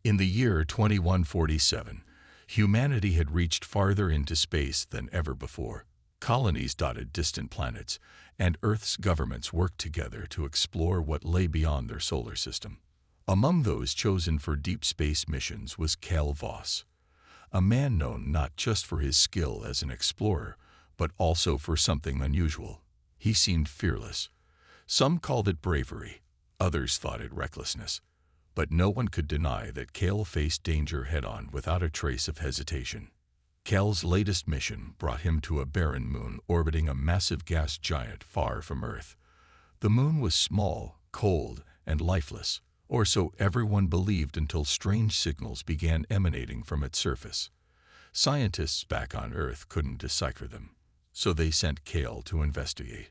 In the year 2147, humanity had reached farther into space than ever before. Colonies dotted distant planets, and Earth's governments worked together to explore what lay beyond their solar system. Among those chosen for deep space missions was Cal Voss, a man known not just for his skill as an explorer, but also for something unusual. He seemed fearless. Some called it bravery, others thought it recklessness. But no one could deny that Cal faced danger head-on without a trace of hesitation. Cal's latest mission brought him to a barren moon orbiting a massive gas giant far from Earth. The moon was small, cold, and lifeless, or so everyone believed until strange signals began emanating from its surface. Scientists back on Earth couldn't decipher them, so they sent Cal to investigate.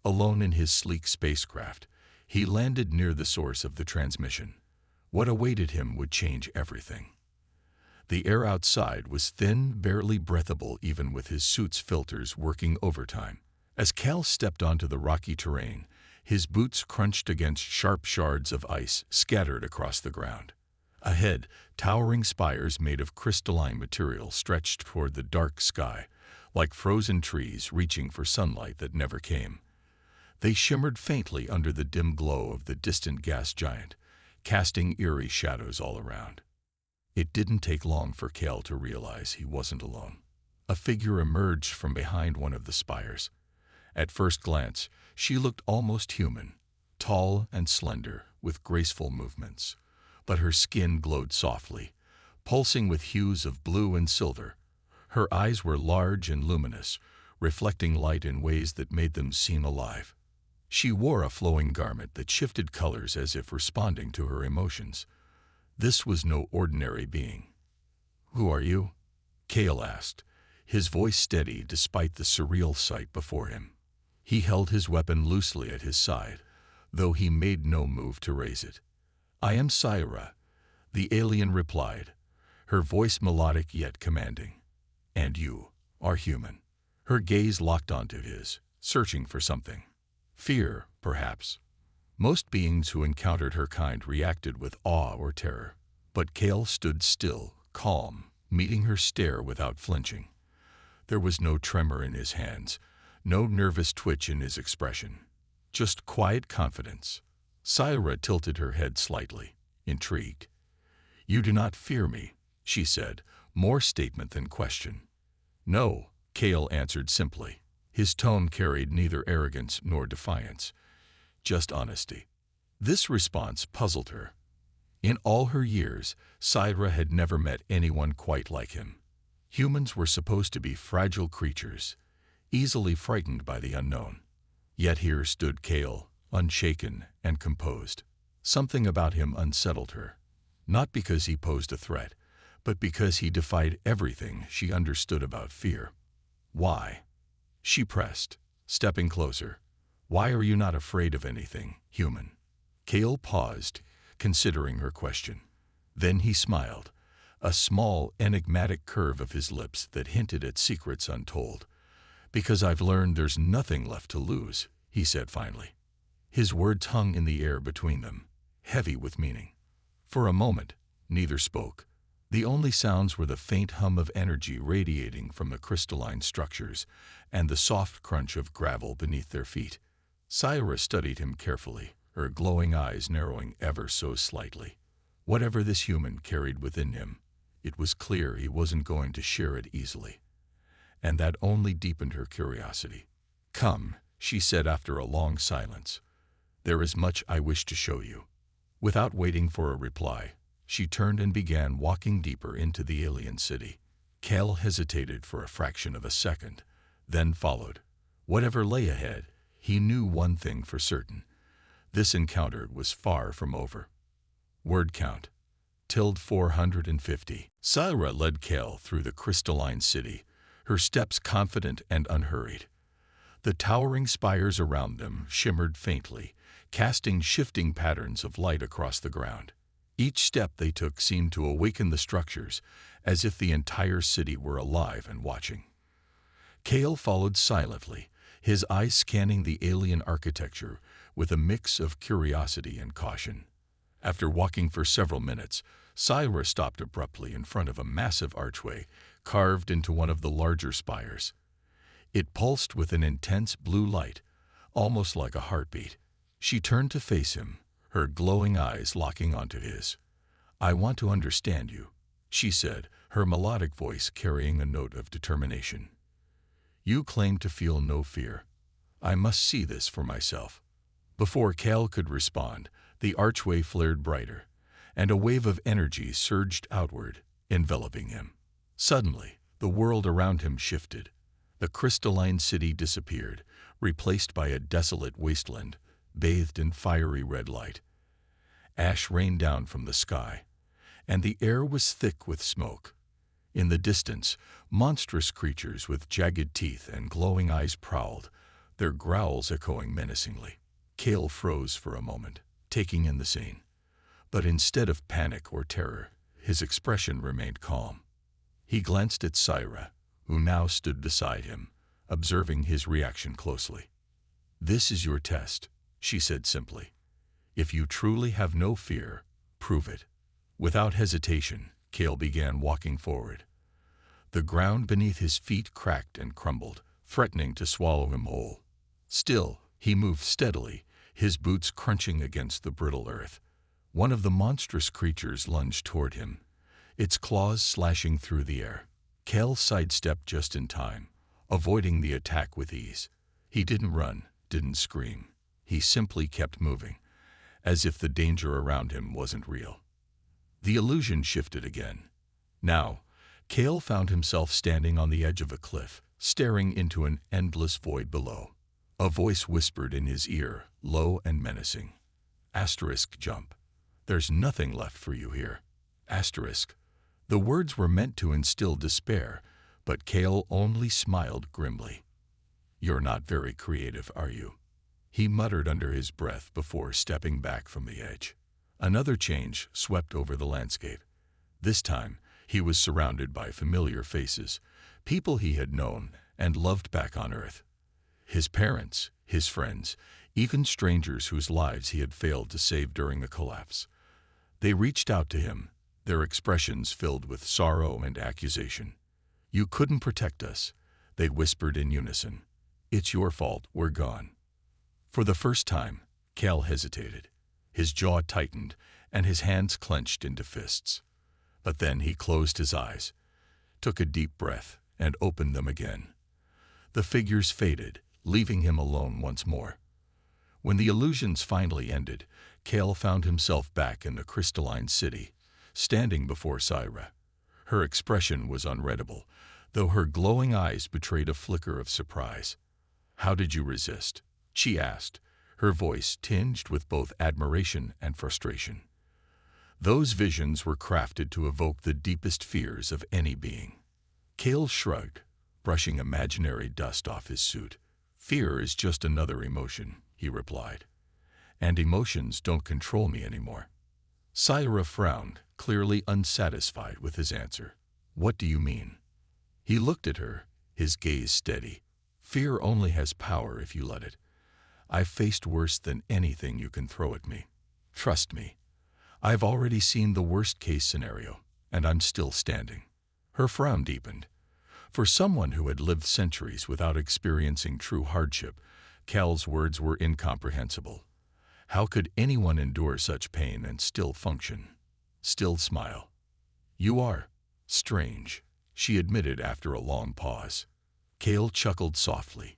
Alone in his sleek spacecraft, he landed near the source of the transmission. What awaited him would change everything. The air outside was thin, barely breathable even with his suit's filters working overtime. As Cal stepped onto the rocky terrain, his boots crunched against sharp shards of ice scattered across the ground. Ahead, towering spires made of crystalline material stretched toward the dark sky, like frozen trees reaching for sunlight that never came. They shimmered faintly under the dim glow of the distant gas giant, casting eerie shadows all around. It didn't take long for Cal to realize he wasn't alone. A figure emerged from behind one of the spires. At first glance, she looked almost human, tall and slender, with graceful movements. But her skin glowed softly, pulsing with hues of blue and silver. Her eyes were large and luminous, reflecting light in ways that made them seem alive. She wore a flowing garment that shifted colors as if responding to her emotions. This was no ordinary being. "Who are you?" Cal asked, his voice steady despite the surreal sight before him. He held his weapon loosely at his side, though he made no move to raise it. "I am Syra," the alien replied, her voice melodic yet commanding. "And you are human." Her gaze locked onto his, searching for something. Fear, perhaps. Most beings who encountered her kind reacted with awe or terror, but Cal stood still, calm, meeting her stare without flinching. There was no tremor in his hands, no nervous twitch in his expression, just quiet confidence. Syra tilted her head slightly, intrigued. "You do not fear me," she said, more statement than question. "No," Cal answered simply. His tone carried neither arrogance nor defiance, just honesty. This response puzzled her. In all her years, Syra had never met anyone quite like him. Humans were supposed to be fragile creatures, easily frightened by the unknown. Yet here stood Cal, unshaken and composed. Something about him unsettled her, not because he posed a threat, but because he defied everything she understood about fear. "Why?" she pressed, stepping closer. "Why are you not afraid of anything, human?" Cal paused, considering her question. Then he smiled, a small, enigmatic curve of his lips that hinted at secrets untold. "Because I've learned there's nothing left to lose," he said finally. His words hung in the air between them, heavy with meaning. For a moment, neither spoke. The only sounds were the faint hum of energy radiating from the crystalline structures and the soft crunch of gravel beneath their feet. Syra studied him carefully, her glowing eyes narrowing ever so slightly. Whatever this human carried within him, it was clear he wasn't going to share it easily. And that only deepened her curiosity. "Come," she said after a long silence. "There is much I wish to show you." Without waiting for a reply, she turned and began walking deeper into the alien city. Cal hesitated for a fraction of a second, then followed. Whatever lay ahead, he knew one thing for certain. This encounter was far from over. Word count: 450. Syra led Cal through the crystalline city, her steps confident and unhurried. The towering spires around them shimmered faintly, casting shifting patterns of light across the ground. Each step they took seemed to awaken the structures, as if the entire city were alive and watching. Cal followed silently, his eyes scanning the alien architecture with a mix of curiosity and caution. After walking for several minutes, Syra stopped abruptly in front of a massive archway carved into one of the larger spires. It pulsed with an intense blue light, almost like a heartbeat. She turned to face him, her glowing eyes locking onto his. "I want to understand you," she said, her melodic voice carrying a note of determination. "You claim to feel no fear. I must see this for myself." Before Cal could respond, the archway flared brighter, and a wave of energy surged outward, enveloping him. Suddenly, the world around him shifted. The crystalline city disappeared, replaced by a desolate wasteland, bathed in fiery red light. Ash rained down from the sky, and the air was thick with smoke. In the distance, monstrous creatures with jagged teeth and glowing eyes prowled, their growls echoing menacingly. Cale froze for a moment, taking in the scene. But instead of panic or terror, his expression remained calm. He glanced at Syra, who now stood beside him, observing his reaction closely. "This is your test," she said simply. "If you truly have no fear, prove it." Without hesitation, Cale began walking forward. The ground beneath his feet cracked and crumbled, threatening to swallow him whole. Still, he moved steadily, his boots crunching against the brittle earth. One of the monstrous creatures lunged toward him, its claws slashing through the air. Cale sidestepped just in time, avoiding the attack with ease. He didn't run, didn't scream. He simply kept moving, as if the danger around him wasn't real. The illusion shifted again. Now, Cale found himself standing on the edge of a cliff, staring into an endless void below. A voice whispered in his ear, low and menacing. *Jump. There's nothing left for you here. *. The words were meant to instill despair, but Cale only smiled grimly. "You're not very creative, are you?" he muttered under his breath before stepping back from the edge. Another change swept over the landscape. This time, he was surrounded by familiar faces, people he had known and loved back on Earth. His parents, his friends, even strangers whose lives he had failed to save during the collapse. They reached out to him, their expressions filled with sorrow and accusation. "You couldn't protect us," they whispered in unison. "It's your fault, we're gone." For the first time, Cale hesitated. His jaw tightened, and his hands clenched into fists. But then he closed his eyes, took a deep breath, and opened them again. The figures faded, leaving him alone once more. When the illusions finally ended, Cale found himself back in the crystalline city, standing before Syra. Her expression was unreadable, though her glowing eyes betrayed a flicker of surprise. "How did you resist?" she asked, her voice tinged with both admiration and frustration. Those visions were crafted to evoke the deepest fears of any being. Cale shrugged, brushing imaginary dust off his suit. "Fear is just another emotion," he replied. "And emotions don't control me anymore." Syra frowned, clearly unsatisfied with his answer. "What do you mean?" He looked at her, his gaze steady. "Fear only has power if you let it. I've faced worse than anything you can throw at me. Trust me. I've already seen the worst-case scenario, and I'm still standing." Her frown deepened. For someone who had lived centuries without experiencing true hardship, Cale's words were incomprehensible. How could anyone endure such pain and still function? Still smile? "You are strange," she admitted after a long pause. Cale chuckled softly.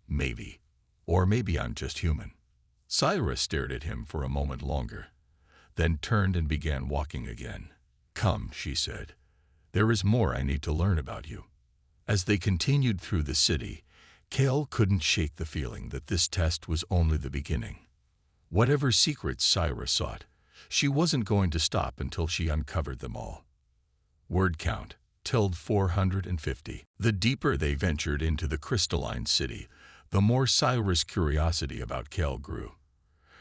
"Maybe. Or maybe I'm just human." Syra stared at him for a moment longer, then turned and began walking again. "Come," she said. "There is more I need to learn about you." As they continued through the city, Cale couldn't shake the feeling that this test was only the beginning. Whatever secrets Syra sought, she wasn't going to stop until she uncovered them all. Word count told 450. The deeper they ventured into the crystalline city, the more Syra's curiosity about Cale grew.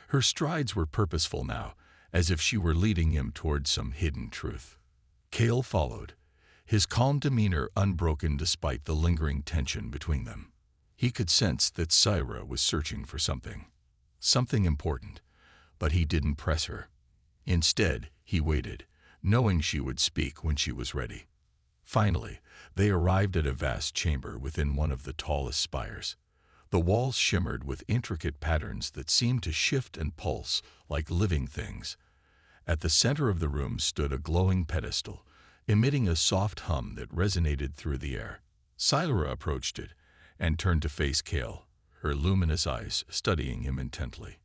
Her strides were purposeful now, as if she were leading him toward some hidden truth. Cale followed, his calm demeanor unbroken despite the lingering tension between them. He could sense that Syra was searching for something important, but he didn't press her. Instead, he waited, knowing she would speak when she was ready. Finally, they arrived at a vast chamber within one of the tallest spires. The walls shimmered with intricate patterns that seemed to shift and pulse like living things. At the center of the room stood a glowing pedestal, emitting a soft hum that resonated through the air. Scylla approached it and turned to face Kale, her luminous eyes studying him intently.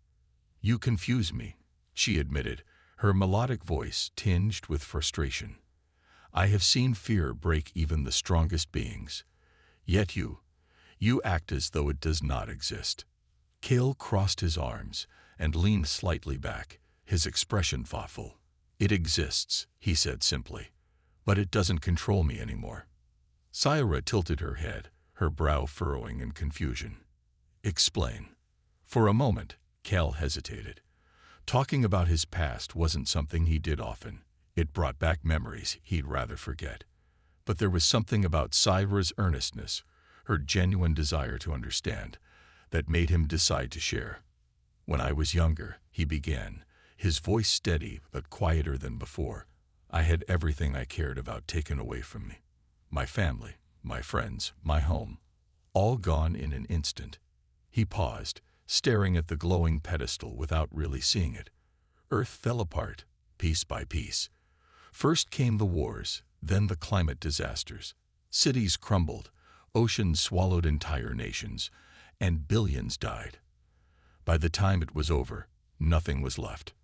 "You confuse me," she admitted, her melodic voice tinged with frustration. "I have seen fear break even the strongest beings. Yet you act as though it does not exist." Kale crossed his arms and leaned slightly back, his expression thoughtful. "It exists," he said simply, "but it doesn't control me anymore." Scylla tilted her head, her brow furrowing in confusion. "Explain." For a moment, Kale hesitated. Talking about his past wasn't something he did often. It brought back memories he'd rather forget. But there was something about Scylla's earnestness, her genuine desire to understand, that made him decide to share. "When I was younger," he began, his voice steady but quieter than before, "I had everything I cared about taken away from me. My family, my friends, my home, all gone in an instant." He paused, staring at the glowing pedestal without really seeing it. Earth fell apart, piece by piece. First came the wars, then the climate disasters. Cities crumbled, oceans swallowed entire nations, and billions died. By the time it was over, nothing was left.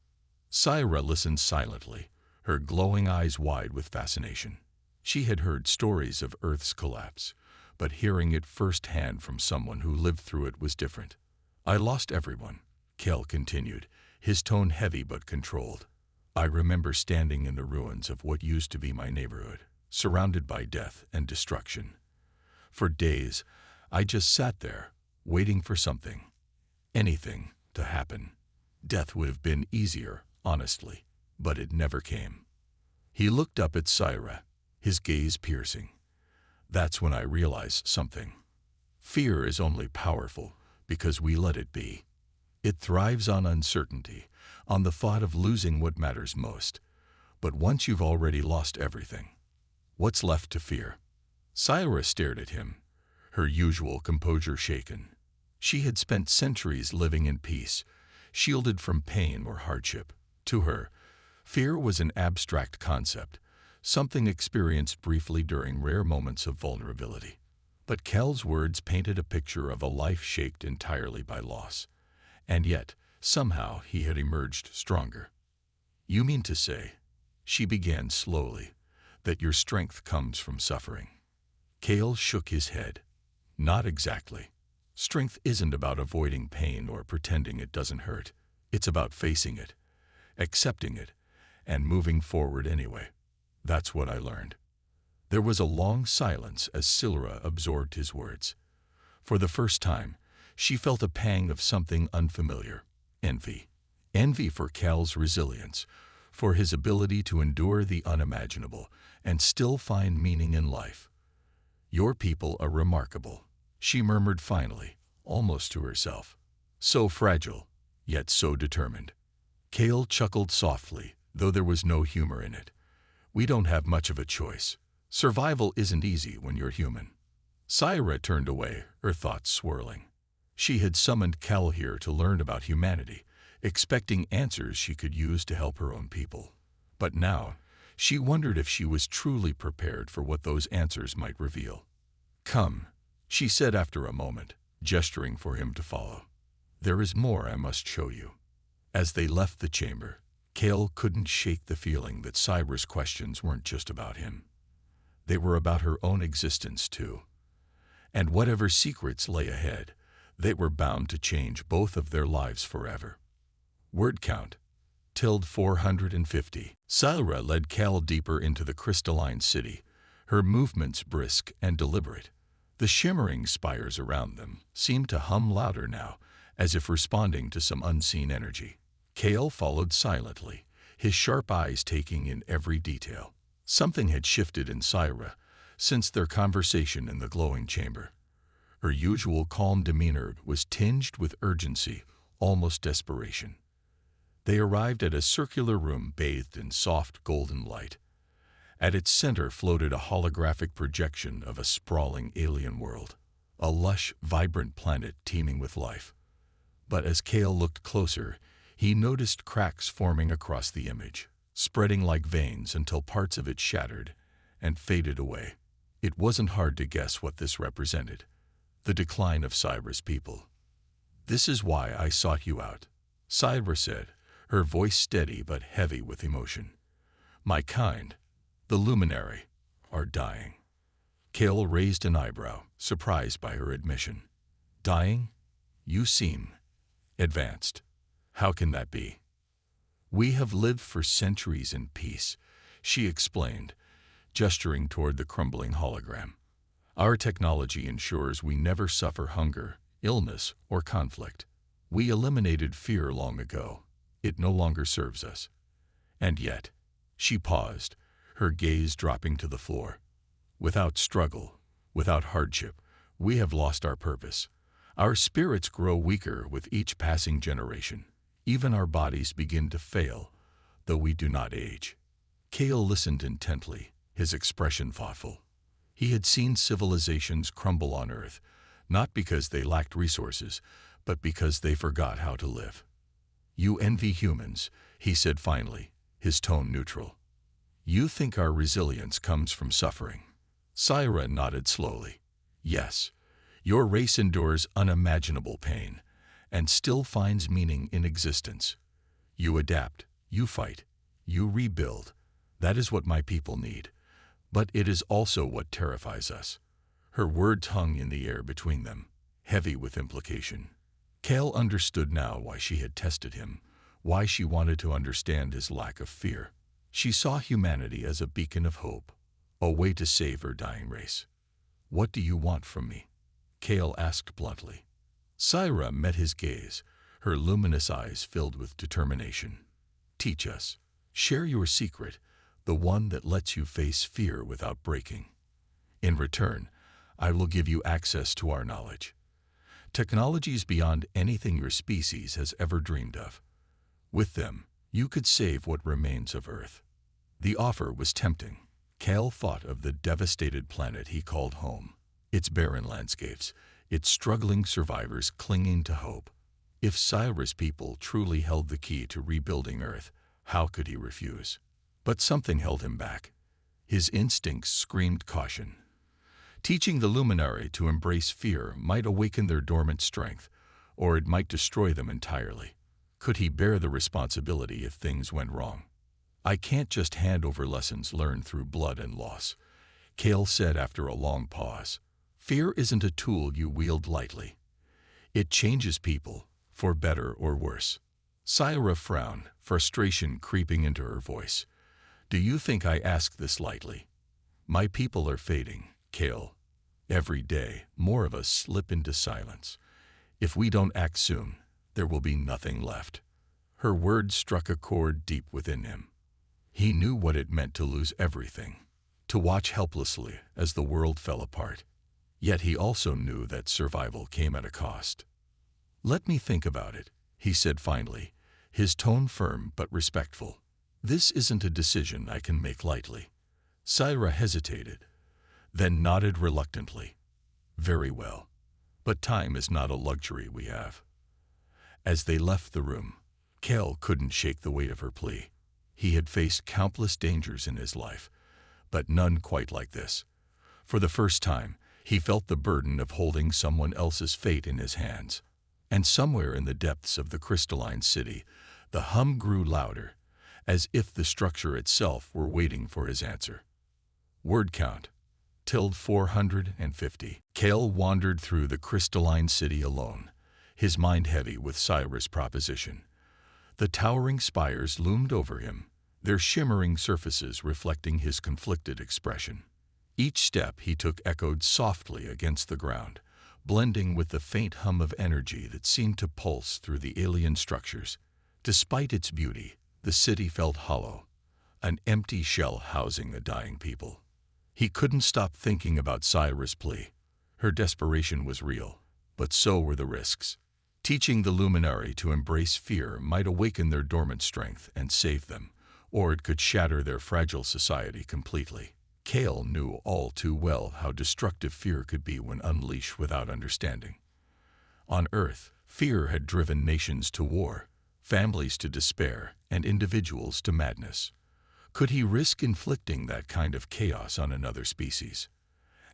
Scylla listened silently, her glowing eyes wide with fascination. She had heard stories of Earth's collapse, but hearing it firsthand from someone who lived through it was different. "I lost everyone," Kale continued, his tone heavy but controlled. "I remember standing in the ruins of what used to be my neighborhood, surrounded by death and destruction. For days, I just sat there, waiting for something, anything, to happen. Death would have been easier, honestly, but it never came." He looked up at Scylla, his gaze piercing. "That's when I realized something. Fear is only powerful because we let it be. It thrives on uncertainty, on the thought of losing what matters most. But once you've already lost everything, what's left to fear?" Scylla stared at him, her usual composure shaken. She had spent centuries living in peace, shielded from pain or hardship. To her, fear was an abstract concept, something experienced briefly during rare moments of vulnerability. But Kel's words painted a picture of a life shaped entirely by loss. And yet, somehow, he had emerged stronger. "You mean to say," she began slowly, "that your strength comes from suffering?" Kale shook his head. "Not exactly. Strength isn't about avoiding pain or pretending it doesn't hurt. It's about facing it, accepting it, and moving forward anyway. That's what I learned." There was a long silence as Scylla absorbed his words. For the first time, she felt a pang of something unfamiliar. Envy. Envy for Cal's resilience, for his ability to endure the unimaginable and still find meaning in life. "Your people are remarkable," she murmured finally, almost to herself. "So fragile, yet so determined." Kale chuckled softly, though there was no humor in it. "We don't have much of a choice. Survival isn't easy when you're human." Scylla turned away, her thoughts swirling. She had summoned Cal here to learn about humanity, expecting answers she could use to help her own people. But now, she wondered if she was truly prepared for what those answers might reveal. "Come," she said after a moment, gesturing for him to follow. "There is more I must show you." As they left the chamber, Kale couldn't shake the feeling that Scylla's questions weren't just about him. They were about her own existence, too. And whatever secrets lay ahead, they were bound to change both of their lives forever. Word count. 450. Scylla led Cal deeper into the crystalline city, her movements brisk and deliberate. The shimmering spires around them seemed to hum louder now, as if responding to some unseen energy. Kale followed silently, his sharp eyes taking in every detail. Something had shifted in Scylla since their conversation in the glowing chamber. Her usual calm demeanor was tinged with urgency, almost desperation. They arrived at a circular room bathed in soft golden light. At its center floated a holographic projection of a sprawling alien world, a lush, vibrant planet teeming with life. But as Cale looked closer, he noticed cracks forming across the image, spreading like veins until parts of it shattered and faded away. It wasn't hard to guess what this represented: the decline of Cyra's people. "This is why I sought you out," Cyra said, her voice steady but heavy with emotion. "My kind, the Luminary, are dying." Cale raised an eyebrow, surprised by her admission. "Dying? You seem advanced. How can that be?" "We have lived for centuries in peace," she explained, gesturing toward the crumbling hologram. "Our technology ensures we never suffer hunger, illness, or conflict. We eliminated fear long ago. It no longer serves us. And yet," she paused, her gaze dropping to the floor, "without struggle, without hardship, we have lost our purpose. Our spirits grow weaker with each passing generation. Even our bodies begin to fail, though we do not age." Cale listened intently, his expression thoughtful. He had seen civilizations crumble on Earth, not because they lacked resources, but because they forgot how to live. "You envy humans," he said finally, his tone neutral. "You think our resilience comes from suffering." Cyra nodded slowly. "Yes, your race endures unimaginable pain, and still finds meaning in existence. You adapt, you fight, you rebuild. That is what my people need. But it is also what terrifies us." Her words hung in the air between them, heavy with implication. Cale understood now why she had tested him, why she wanted to understand his lack of fear. She saw humanity as a beacon of hope, a way to save her dying race. "What do you want from me?" Cale asked bluntly. Cyra met his gaze, her luminous eyes filled with determination. "Teach us. Share your secret, the one that lets you face fear without breaking. In return, I will give you access to our knowledge. Technologies beyond anything your species has ever dreamed of. With them, you could save what remains of Earth." The offer was tempting. Cale thought of the devastated planet he called home, its barren landscapes, its struggling survivors clinging to hope. If Cyra's people truly held the key to rebuilding Earth, how could he refuse? But something held him back. His instincts screamed caution. Teaching the Luminary to embrace fear might awaken their dormant strength, or it might destroy them entirely. Could he bear the responsibility if things went wrong? "I can't just hand over lessons learned through blood and loss," Cale said after a long pause. "Fear isn't a tool you wield lightly. It changes people, for better or worse." Cyra frowned, frustration creeping into her voice. "Do you think I ask this lightly? My people are fading, Cale. Every day, more of us slip into silence. If we don't act soon, there will be nothing left." Her words struck a chord deep within him. He knew what it meant to lose everything, to watch helplessly as the world fell apart. Yet he also knew that survival came at a cost. "Let me think about it," he said finally, his tone firm but respectful. "This isn't a decision I can make lightly." Cyra hesitated, then nodded reluctantly. "Very well. But time is not a luxury we have." As they left the room, Cale couldn't shake the weight of her plea. He had faced countless dangers in his life, but none quite like this. For the first time, he felt the burden of holding someone else's fate in his hands. And somewhere in the depths of the crystalline city, the hum grew louder, as if the structure itself were waiting for his answer. Word count: 450. Cale wandered through the crystalline city alone, his mind heavy with Cyra's proposition. The towering spires loomed over him, their shimmering surfaces reflecting his conflicted expression. Each step he took echoed softly against the ground, blending with the faint hum of energy that seemed to pulse through the alien structures. Despite its beauty, the city felt hollow, an empty shell housing a dying people. He couldn't stop thinking about Cyra's plea. Her desperation was real, but so were the risks. Teaching the luminary to embrace fear might awaken their dormant strength and save them, or it could shatter their fragile society completely. Kale knew all too well how destructive fear could be when unleashed without understanding. On Earth, fear had driven nations to war, families to despair, and individuals to madness. Could he risk inflicting that kind of chaos on another species?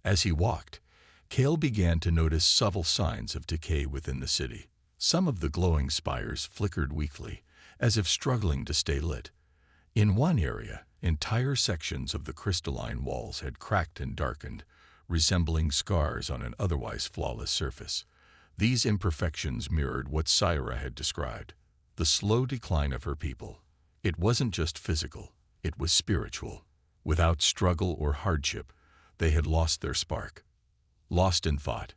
As he walked, Kale began to notice subtle signs of decay within the city. Some of the glowing spires flickered weakly, as if struggling to stay lit. In one area, entire sections of the crystalline walls had cracked and darkened, resembling scars on an otherwise flawless surface. These imperfections mirrored what Syra had described, the slow decline of her people. It wasn't just physical, it was spiritual. Without struggle or hardship, they had lost their spark. Lost in thought,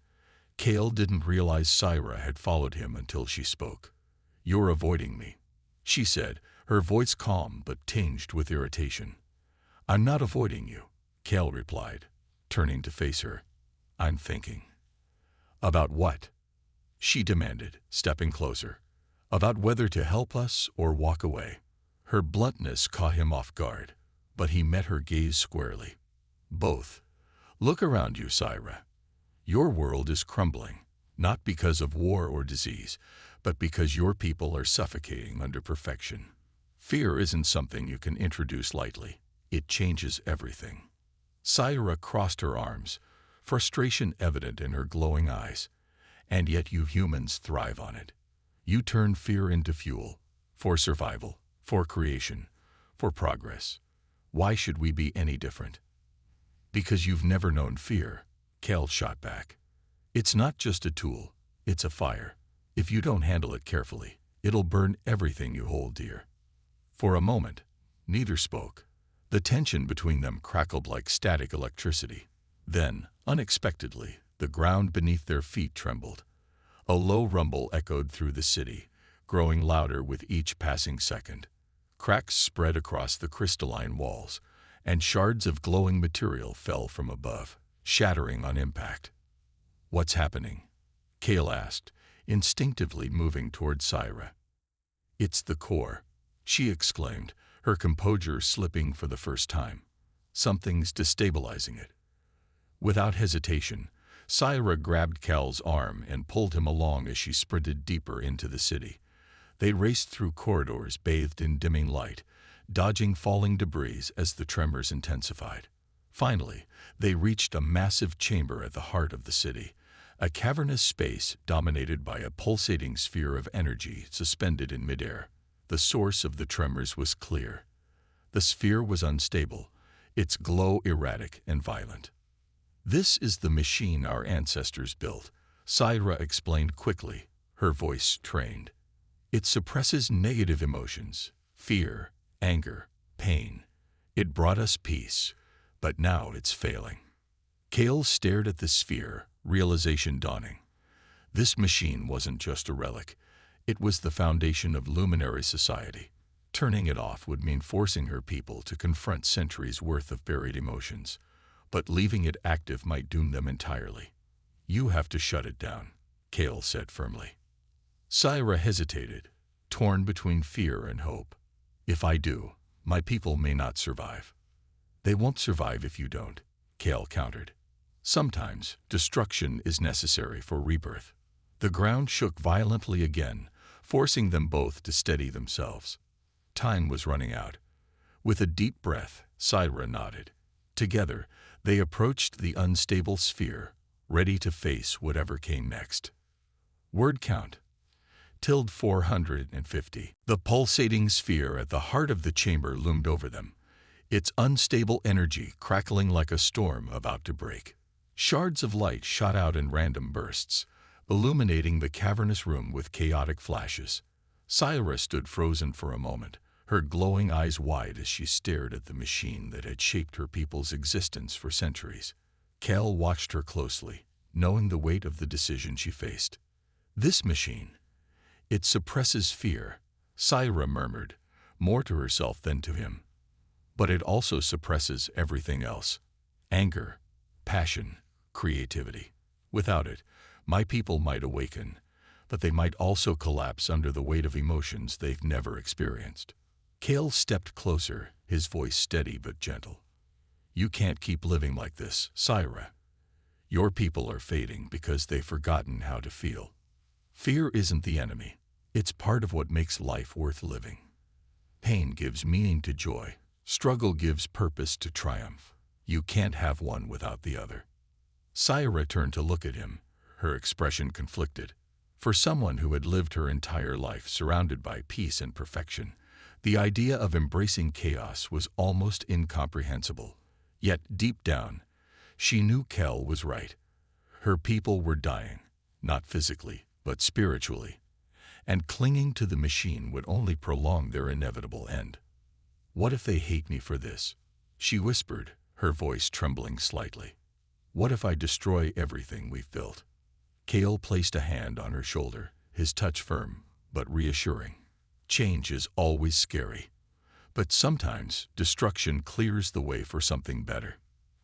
Kale didn't realize Syra had followed him until she spoke. "You're avoiding me," she said, her voice calm but tinged with irritation. "I'm not avoiding you," Kale replied, turning to face her. "I'm thinking." "About what?" she demanded, stepping closer. "About whether to help us or walk away." Her bluntness caught him off guard, but he met her gaze squarely. "Both. Look around you, Syra. Your world is crumbling, not because of war or disease, but because your people are suffocating under perfection. Fear isn't something you can introduce lightly. It changes everything." Syra crossed her arms, frustration evident in her glowing eyes. "And yet you humans thrive on it. You turn fear into fuel, for survival, for creation, for progress. Why should we be any different?" "Because you've never known fear," Kale shot back. "It's not just a tool, it's a fire. If you don't handle it carefully, it'll burn everything you hold dear." For a moment, neither spoke. The tension between them crackled like static electricity. Then, unexpectedly, the ground beneath their feet trembled. A low rumble echoed through the city, growing louder with each passing second. Cracks spread across the crystalline walls, and shards of glowing material fell from above, shattering on impact. "What's happening?" Kale asked, instinctively moving toward Syra. "It's the core," she exclaimed, her composure slipping for the first time. "Something's destabilizing it." Without hesitation, Syra grabbed Cal's arm and pulled him along as she sprinted deeper into the city. They raced through corridors bathed in dimming light, dodging falling debris as the tremors intensified. Finally, they reached a massive chamber at the heart of the city, a cavernous space dominated by a pulsating sphere of energy suspended in midair. The source of the tremors was clear. The sphere was unstable, its glow erratic and violent. "This is the machine our ancestors built," Syra explained quickly, her voice trained. "It suppresses negative emotions, fear, anger, pain. It brought us peace, but now it's failing." Kale stared at the sphere, realization dawning. This machine wasn't just a relic. It was the foundation of luminary society. Turning it off would mean forcing her people to confront centuries' worth of buried emotions. But leaving it active might doom them entirely. "You have to shut it down," Kale said firmly. Syra hesitated, torn between fear and hope. "If I do, my people may not survive." "They won't survive if you don't," Kale countered. "Sometimes destruction is necessary for rebirth." The ground shook violently again, forcing them both to steady themselves. Time was running out. With a deep breath, Syra nodded. Together, they approached the unstable sphere, ready to face whatever came next. Word count. ~450. The pulsating sphere at the heart of the chamber loomed over them, its unstable energy crackling like a storm about to break. Shards of light shot out in random bursts, illuminating the cavernous room with chaotic flashes. Syra stood frozen for a moment, her glowing eyes wide as she stared at the machine that had shaped her people's existence for centuries. Kale watched her closely, knowing the weight of the decision she faced. "This machine, it suppresses fear," Syra murmured, more to herself than to him. "But it also suppresses everything else. Anger, passion, creativity. Without it, my people might awaken, but they might also collapse under the weight of emotions they've never experienced. Kale stepped closer, his voice steady but gentle. You can't keep living like this, Syra. Your people are fading because they've forgotten how to feel. Fear isn't the enemy. It's part of what makes life worth living. Pain gives meaning to joy. Struggle gives purpose to triumph. You can't have one without the other. Syra turned to look at him, her expression conflicted. For someone who had lived her entire life surrounded by peace and perfection, the idea of embracing chaos was almost incomprehensible. Yet, deep down, she knew Kel was right. Her people were dying, not physically, but spiritually, and clinging to the machine would only prolong their inevitable end. What if they hate me for this? She whispered, her voice trembling slightly. What if I destroy everything we've built? Kale placed a hand on her shoulder, his touch firm, but reassuring. Change is always scary, but sometimes destruction clears the way for something better.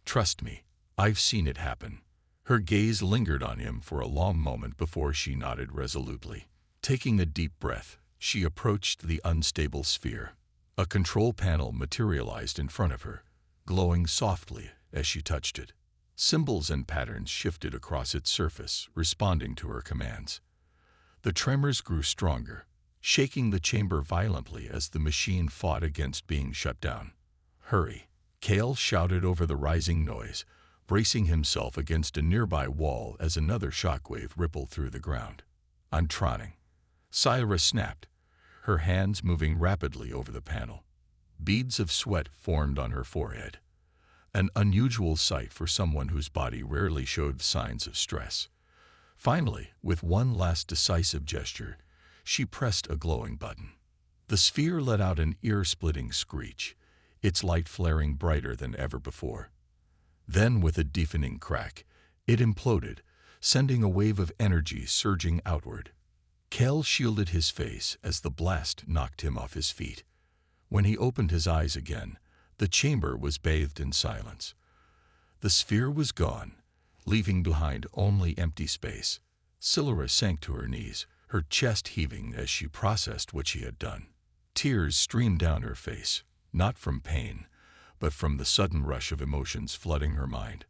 Trust me, I've seen it happen. Her gaze lingered on him for a long moment before she nodded resolutely. Taking a deep breath, she approached the unstable sphere. A control panel materialized in front of her, glowing softly as she touched it. Symbols and patterns shifted across its surface, responding to her commands. The tremors grew stronger, shaking the chamber violently as the machine fought against being shut down. Hurry! Kale shouted over the rising noise, bracing himself against a nearby wall as another shockwave rippled through the ground. I'm trying. Syra snapped, her hands moving rapidly over the panel. Beads of sweat formed on her forehead, an unusual sight for someone whose body rarely showed signs of stress. Finally, with one last decisive gesture, she pressed a glowing button. The sphere let out an ear-splitting screech, its light flaring brighter than ever before. Then, with a deafening crack, it imploded, sending a wave of energy surging outward. Kel shielded his face as the blast knocked him off his feet. When he opened his eyes again, the chamber was bathed in silence. The sphere was gone, leaving behind only empty space. Syra sank to her knees, her chest heaving as she processed what she had done. Tears streamed down her face, not from pain, but from the sudden rush of emotions flooding her mind.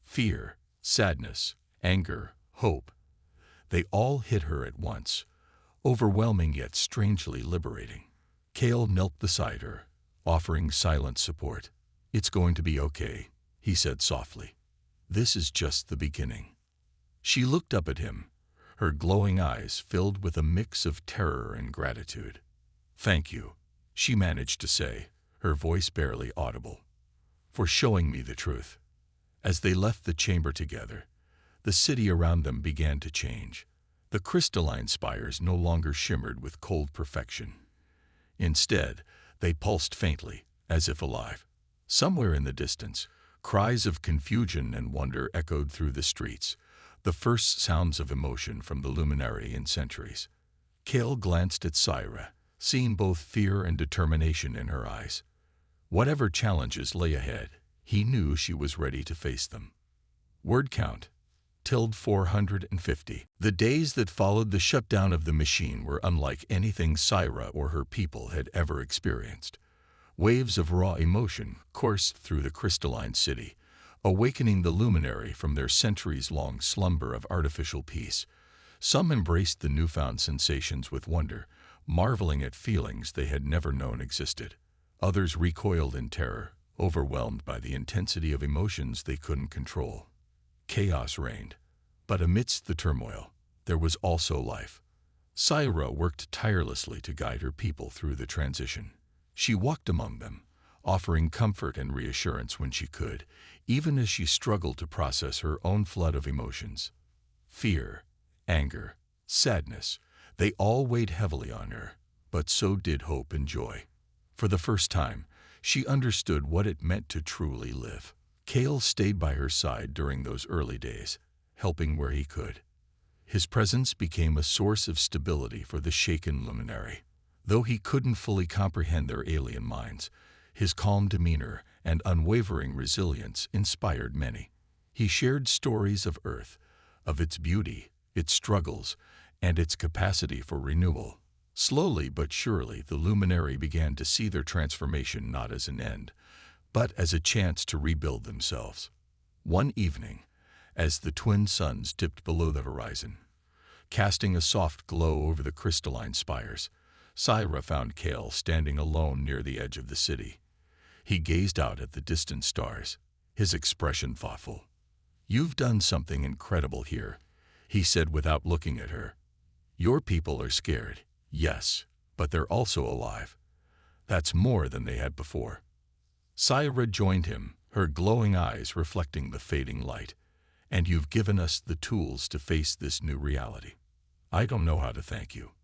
Fear, sadness, anger, hope. They all hit her at once, overwhelming yet strangely liberating. Kale knelt beside her, offering silent support. It's going to be okay, he said softly. This is just the beginning. She looked up at him, her glowing eyes filled with a mix of terror and gratitude. Thank you, she managed to say, her voice barely audible, for showing me the truth. As they left the chamber together, the city around them began to change. The crystalline spires no longer shimmered with cold perfection. Instead, they pulsed faintly, as if alive. Somewhere in the distance, cries of confusion and wonder echoed through the streets, the first sounds of emotion from the luminary in centuries. Kale glanced at Syra, seeing both fear and determination in her eyes. Whatever challenges lay ahead, he knew she was ready to face them. Word count: 450. The days that followed the shutdown of the machine were unlike anything Syra or her people had ever experienced. Waves of raw emotion coursed through the crystalline city, awakening the luminary from their centuries-long slumber of artificial peace. Some embraced the newfound sensations with wonder, marveling at feelings they had never known existed. Others recoiled in terror, overwhelmed by the intensity of emotions they couldn't control. Chaos reigned, but amidst the turmoil, there was also life. Syra worked tirelessly to guide her people through the transition. She walked among them, offering comfort and reassurance when she could, even as she struggled to process her own flood of emotions. Fear, anger, sadness, they all weighed heavily on her, but so did hope and joy. For the first time, she understood what it meant to truly live. Kale stayed by her side during those early days, helping where he could. His presence became a source of stability for the shaken luminary. Though he couldn't fully comprehend their alien minds, his calm demeanor and unwavering resilience inspired many. He shared stories of Earth, of its beauty, its struggles, and its capacity for renewal. Slowly but surely, the luminary began to see their transformation not as an end, but as a chance to rebuild themselves. One evening, as the twin suns dipped below the horizon, casting a soft glow over the crystalline spires, Syra found Kale standing alone near the edge of the city. He gazed out at the distant stars, his expression thoughtful. "You've done something incredible here," he said without looking at her. "Your people are scared, yes, but they're also alive. That's more than they had before." Syra joined him, her glowing eyes reflecting the fading light. "And you've given us the tools to face this new reality. I don't know how to thank you."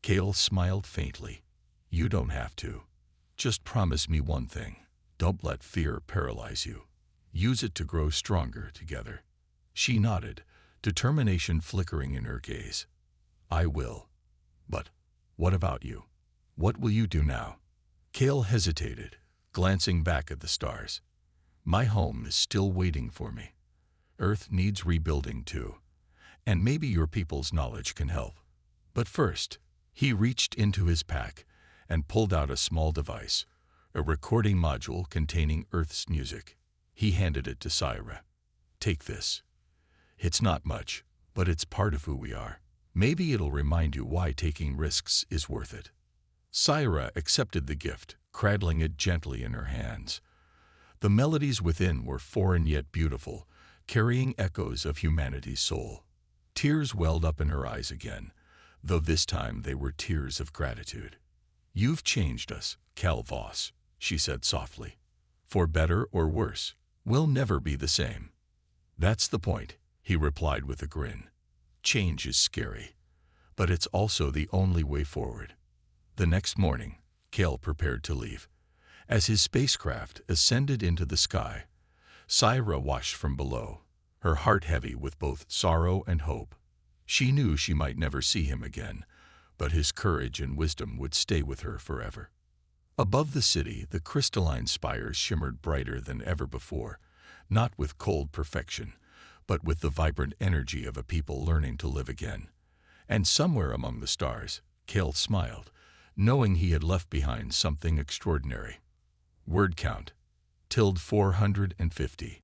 Kale smiled faintly. "You don't have to. Just promise me one thing. Don't let fear paralyze you. Use it to grow stronger together." She nodded, determination flickering in her gaze. "I will. But what about you? What will you do now?" Kale hesitated, glancing back at the stars. "My home is still waiting for me. Earth needs rebuilding too, and maybe your people's knowledge can help. But first," he reached into his pack and pulled out a small device, a recording module containing Earth's music. He handed it to Syra. "Take this. It's not much, but it's part of who we are. Maybe it'll remind you why taking risks is worth it." Syra accepted the gift, cradling it gently in her hands. The melodies within were foreign yet beautiful, carrying echoes of humanity's soul. Tears welled up in her eyes again, though this time they were tears of gratitude. "You've changed us, Cal Voss," she said softly. "For better or worse, we'll never be the same." "That's the point," he replied with a grin. "Change is scary, but it's also the only way forward." The next morning, Kale prepared to leave. As his spacecraft ascended into the sky, Syra watched from below, her heart heavy with both sorrow and hope. She knew she might never see him again, but his courage and wisdom would stay with her forever. Above the city, the crystalline spires shimmered brighter than ever before, not with cold perfection, but with the vibrant energy of a people learning to live again. And somewhere among the stars, Kale smiled, knowing he had left behind something extraordinary. Word count: ~450.